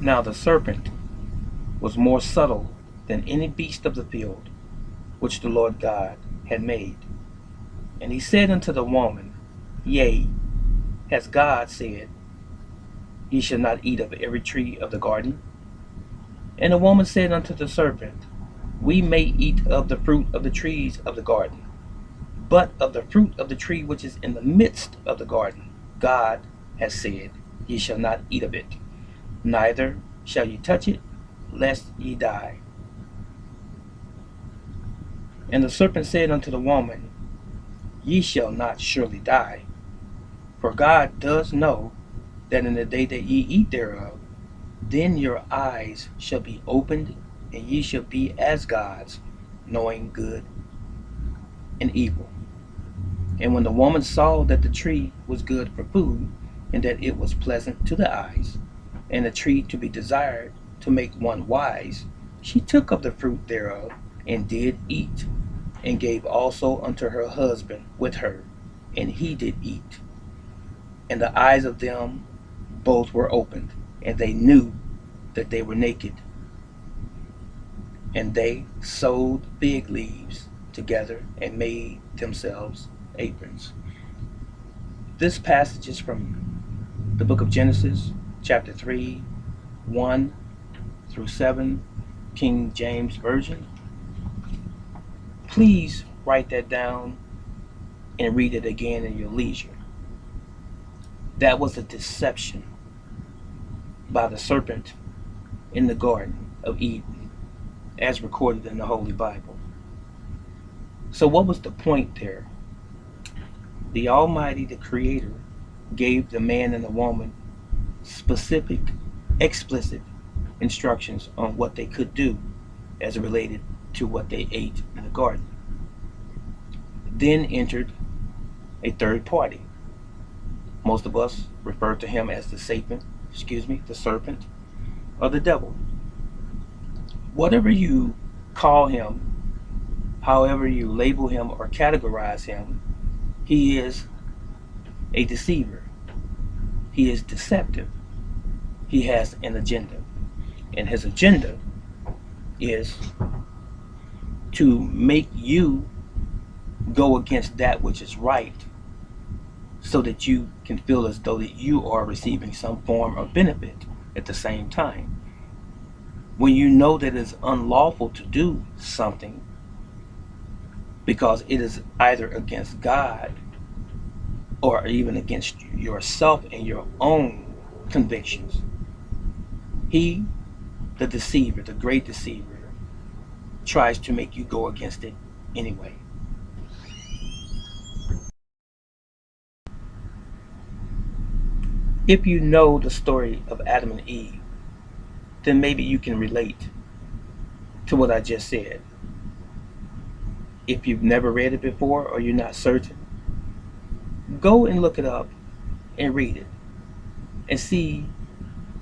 Now the serpent was more subtle than any beast of the field which the Lord God had made. And he said unto the woman, Yea, has God said, Ye shall not eat of every tree of the garden? And the woman said unto the serpent, We may eat of the fruit of the trees of the garden, but of the fruit of the tree which is in the midst of the garden, God has said, Ye shall not eat of it, neither shall ye touch it, lest ye die. And the serpent said unto the woman, Ye shall not surely die, for God does know that in the day that ye eat thereof, then your eyes shall be opened, and ye shall be as gods, knowing good and evil. And when the woman saw that the tree was good for food, and that it was pleasant to the eyes, and a tree to be desired to make one wise, she took of the fruit thereof, and did eat, and gave also unto her husband with her, and he did eat. And the eyes of them both were opened, and they knew that they were naked. And they sewed fig leaves together and made themselves aprons. This passage is from the book of Genesis, chapter 3, 1 through 7, King James Version. Please write that down and read it again in your leisure. That was a deception by the serpent in the Garden of Eden, as recorded in the Holy Bible. So, what was the point there? The Almighty, the Creator, gave the man and the woman specific, explicit instructions on what they could do as it related to what they ate in the garden. Then entered a third party. Most of us refer to him as the serpent, or the devil. Whatever you call him, however you label him or categorize him, he is a deceiver. He is deceptive. He has an agenda. And his agenda is to make you go against that which is right, so that you can feel as though that you are receiving some form of benefit at the same time. When you know that it is unlawful to do something because it is either against God or even against yourself and your own convictions, he, the deceiver, the great deceiver, tries to make you go against it anyway. If you know the story of Adam and Eve, then maybe you can relate to what I just said. If you've never read it before or you're not certain, go and look it up and read it and see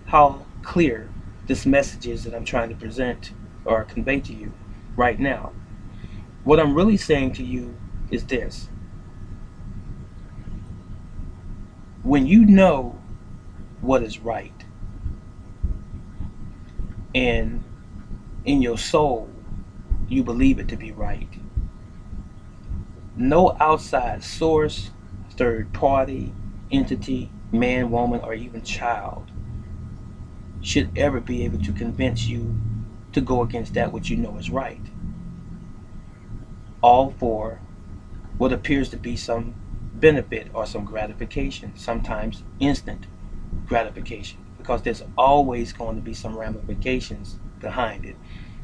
how clear this message is that I'm trying to present or convey to you right now. What I'm really saying to you is this: when you know what is right, and in your soul you believe it to be right, no outside source, third party, entity, man, woman, or even child should ever be able to convince you to go against that which you know is right. All for what appears to be some benefit or some gratification, sometimes instant gratification, because there's always going to be some ramifications behind it,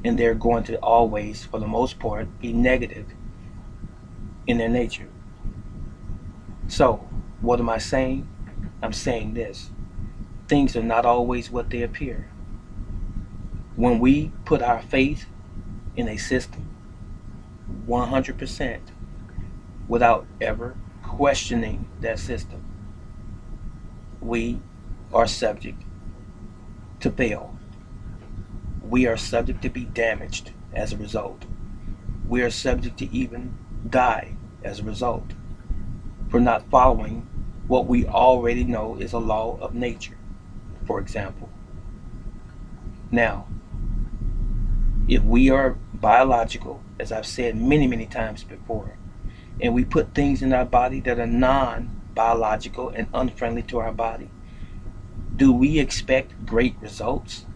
and they're going to always, for the most part, be negative in their nature. So, what am I saying? I'm saying this: things are not always what they appear. When we put our faith in a system 100% without ever questioning that system, we are subject to fail. We are subject to be damaged as a result. We are subject to even die as a result for not following what we already know is a law of nature, for example. Now, if we are biological, as I've said many, many times before, and we put things in our body that are non-biological and unfriendly to our body, do we expect great results?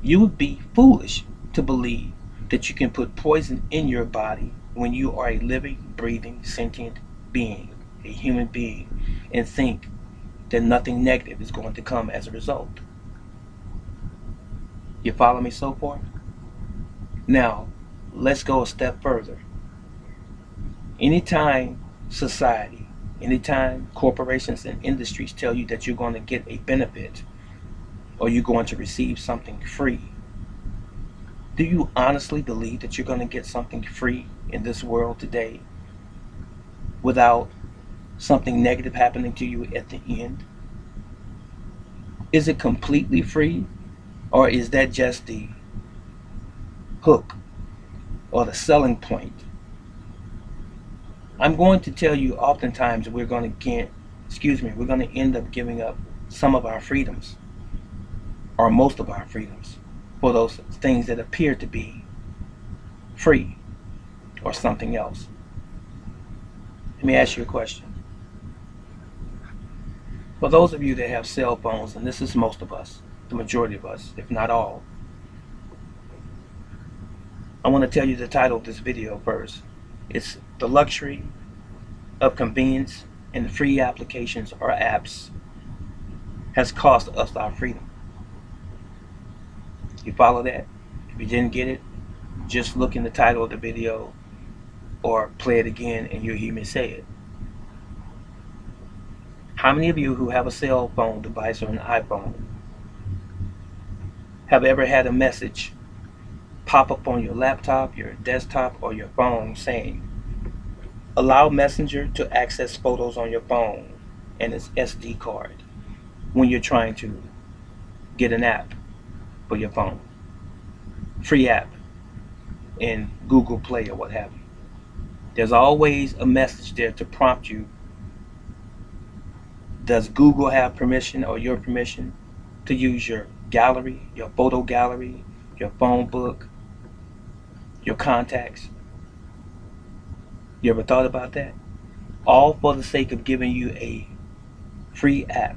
You would be foolish to believe that you can put poison in your body when you are a living, breathing, sentient being, a human being, and think that nothing negative is going to come as a result. You follow me so far? Now, let's go a step further. Anytime society, anytime corporations and industries tell you that you're going to get a benefit or you're going to receive something free, do you honestly believe that you're going to get something free in this world today without something negative happening to you at the end? Is it completely free, or is that just the hook or the selling point? I'm going to tell you, oftentimes we're going to end up giving up some of our freedoms, or most of our freedoms, for those things that appear to be free or something else. Let me ask you a question. For those of you that have cell phones, and this is most of us, the majority of us, if not all, I want to tell you the title of this video first. It's The Luxury of Convenience and Free Applications or Apps Has Cost Us Our Freedom. You follow that? If you didn't get it, just look in the title of the video or play it again and you'll hear me say it. How many of you who have a cell phone device or an iPhone have ever had a message pop up on your laptop, your desktop, or your phone saying, allow Messenger to access photos on your phone and its SD card when you're trying to get an app for your phone? Free app in Google Play or what have you. There's always a message there to prompt you. Does Google have permission or your permission to use your gallery, your photo gallery, your phone book, your contacts? You ever thought about that? All for the sake of giving you a free app.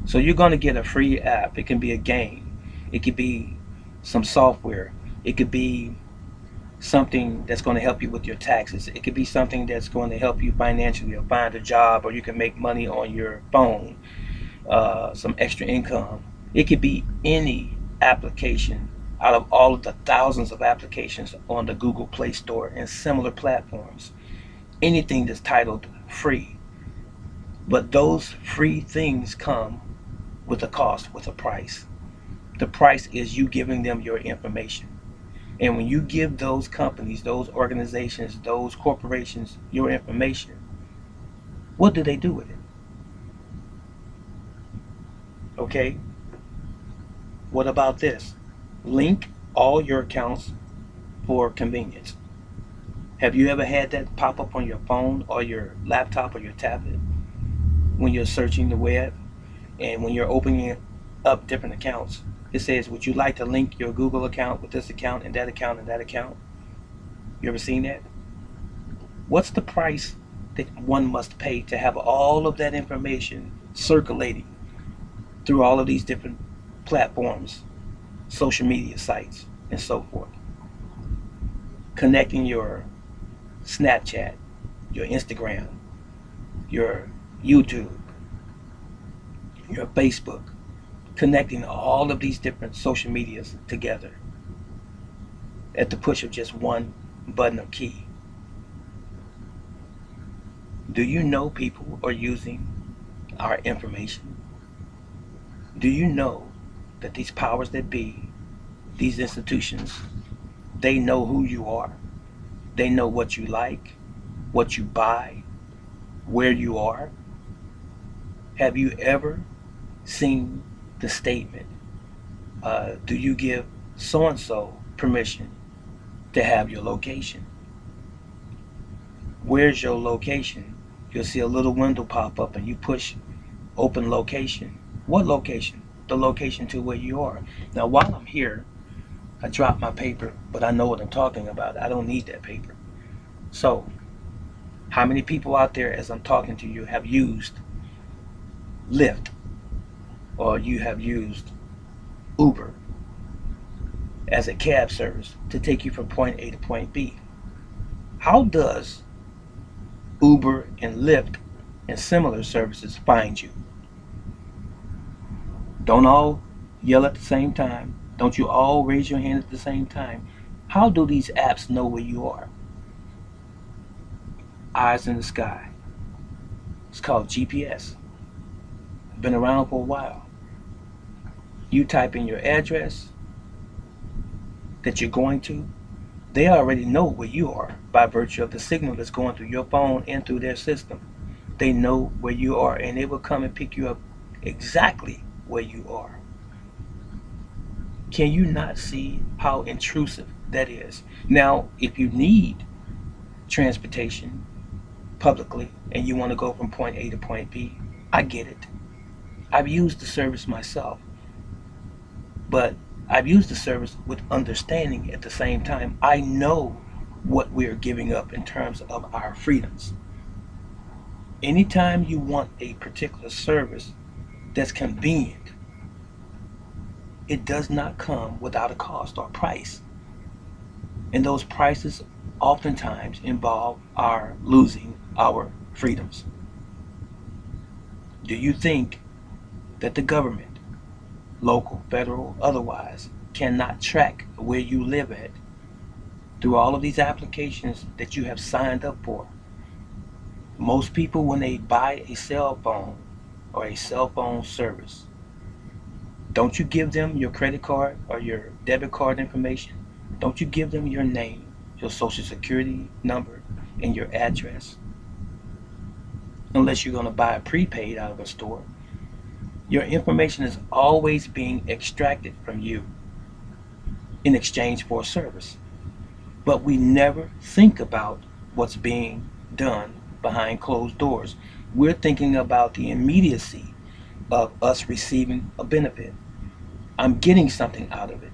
So you're going to get a free app. It can be a game. It could be some software. It could be something that's going to help you with your taxes. It could be something that's going to help you financially or find a job, or you can make money on your phone, some extra income. It could be any application out of all of the thousands of applications on the Google Play Store and similar platforms. Anything that's titled free. But those free things come with a cost, with a price. The price is you giving them your information. And when you give those companies, those organizations, those corporations your information, what do they do with it? Okay? What about this? Link all your accounts for convenience. Have you ever had that pop up on your phone or your laptop or your tablet when you're searching the web, and when you're opening up different accounts? It says, would you like to link your Google account with this account and that account and that account? You ever seen that? What's the price that one must pay to have all of that information circulating through all of these different platforms, social media sites, and so forth? Connecting your Snapchat, your Instagram, your YouTube, your Facebook, connecting all of these different social medias together at the push of just one button or key. Do you know people are using our information? Do you know that these powers that be, these institutions, they know who you are? They know what you like, what you buy, where you are. Have you ever seen the statement, do you give so-and-so permission to have your location? Where's your location? You'll see a little window pop up and you push open location. What location? the location to where you are. Now, while I'm here, I dropped my paper, but I know what I'm talking about. I don't need that paper. So, how many people out there, as I'm talking to you, have used Lyft or you have used Uber as a cab service to take you from point A to point B? How does Uber and Lyft and similar services find you? Don't all yell at the same time. Don't you all raise your hand at the same time. How do these apps know where you are? Eyes in the sky. It's called GPS. Been around for a while. You type in your address that you're going to, they already know where you are by virtue of the signal that's going through your phone and through their system. They know where you are, and they will come and pick you up exactly where you are. Can you not see how intrusive that is? Now, if you need transportation publicly and you want to go from point A to point B, I get it. I've used the service myself, but I've used the service with understanding at the same time. I know what we're giving up in terms of our freedoms. Anytime you want a particular service that's convenient, it does not come without a cost or price. And those prices oftentimes involve our losing our freedoms. Do you think that the government, local, federal, otherwise, cannot track where you live at through all of these applications that you have signed up for? Most people, when they buy a cell phone or a cell phone service, don't you give them your credit card or your debit card information? Don't you give them your name, your social security number, and your address? Unless you're going to buy a prepaid out of a store. Your information is always being extracted from you in exchange for a service. But we never think about what's being done behind closed doors. We're thinking about the immediacy of us receiving a benefit. I'm getting something out of it.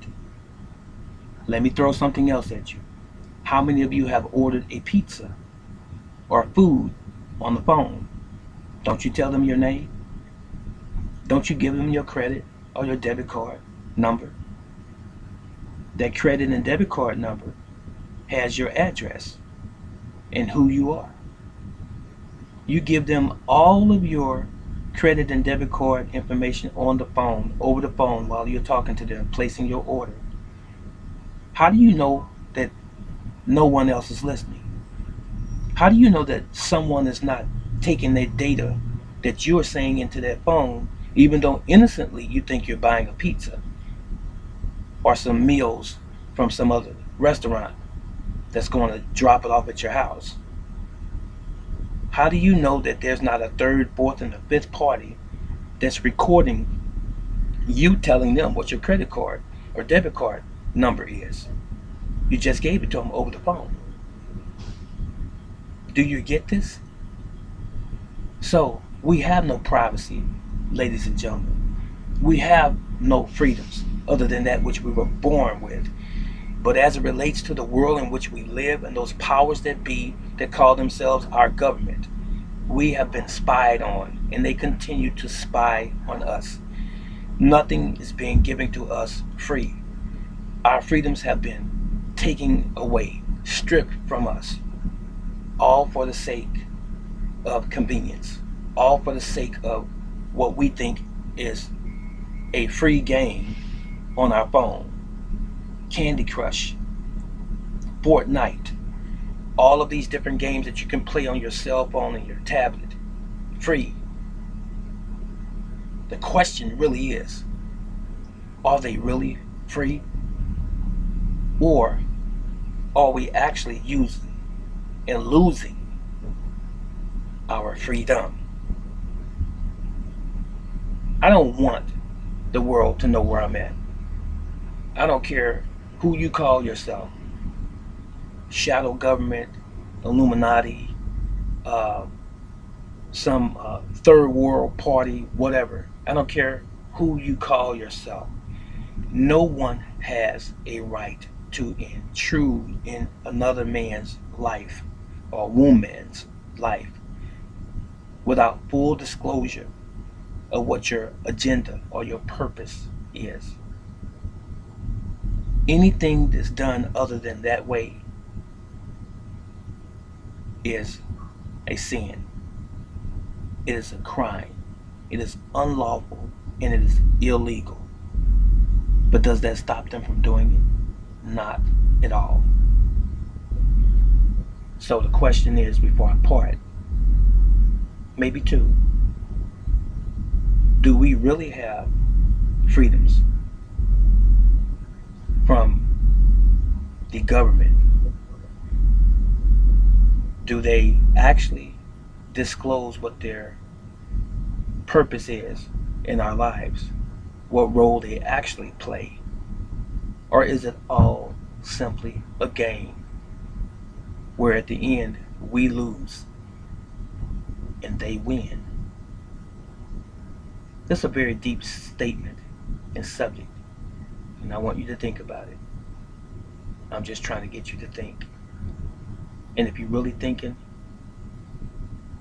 Let me throw something else at you. How many of you have ordered a pizza or food on the phone? Don't you tell them your name? Don't you give them your credit or your debit card number? That credit and debit card number has your address and who you are. You give them all of your credit and debit card information on the phone, over the phone, while you're talking to them, placing your order. How do you know that no one else is listening? How do you know that someone is not taking their data that you're saying into that phone, even though innocently you think you're buying a pizza or some meals from some other restaurant that's going to drop it off at your house? How do you know that there's not a third, fourth, and a fifth party that's recording you telling them what your credit card or debit card number is? You just gave it to them over the phone. Do you get this? So, we have no privacy, ladies and gentlemen. We have no freedoms other than that which we were born with. But as it relates to the world in which we live and those powers that be that call themselves our government, we have been spied on, and they continue to spy on us. Nothing is being given to us free. Our freedoms have been taken away, stripped from us, all for the sake of convenience, all for the sake of what we think is a free game on our phone. Candy Crush, Fortnite, all of these different games that you can play on your cell phone and your tablet, free. The question really is, are they really free? Or are we actually using and losing our freedom? I don't want the world to know where I'm at. I don't care who you call yourself. Shadow government, Illuminati, some third world party, whatever. I don't care who you call yourself. No one has a right to intrude in another man's life or woman's life without full disclosure of what your agenda or your purpose is. Anything that's done other than that way is a sin. It is a crime. It is unlawful and it is illegal. But does that stop them from doing it? Not at all. So the question is, before I part, maybe two, do we really have freedoms from the government? Do they actually disclose what their purpose is in our lives? What role they actually play? Or is it all simply a game where at the end we lose and they win? That's a very deep statement and subject, and I want you to think about it. I'm just trying to get you to think. And if you're really thinking,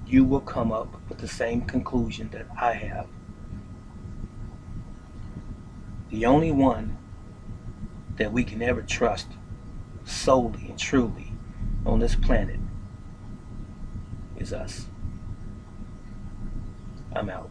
you will come up with the same conclusion that I have. The only one that we can ever trust solely and truly on this planet is us. I'm out.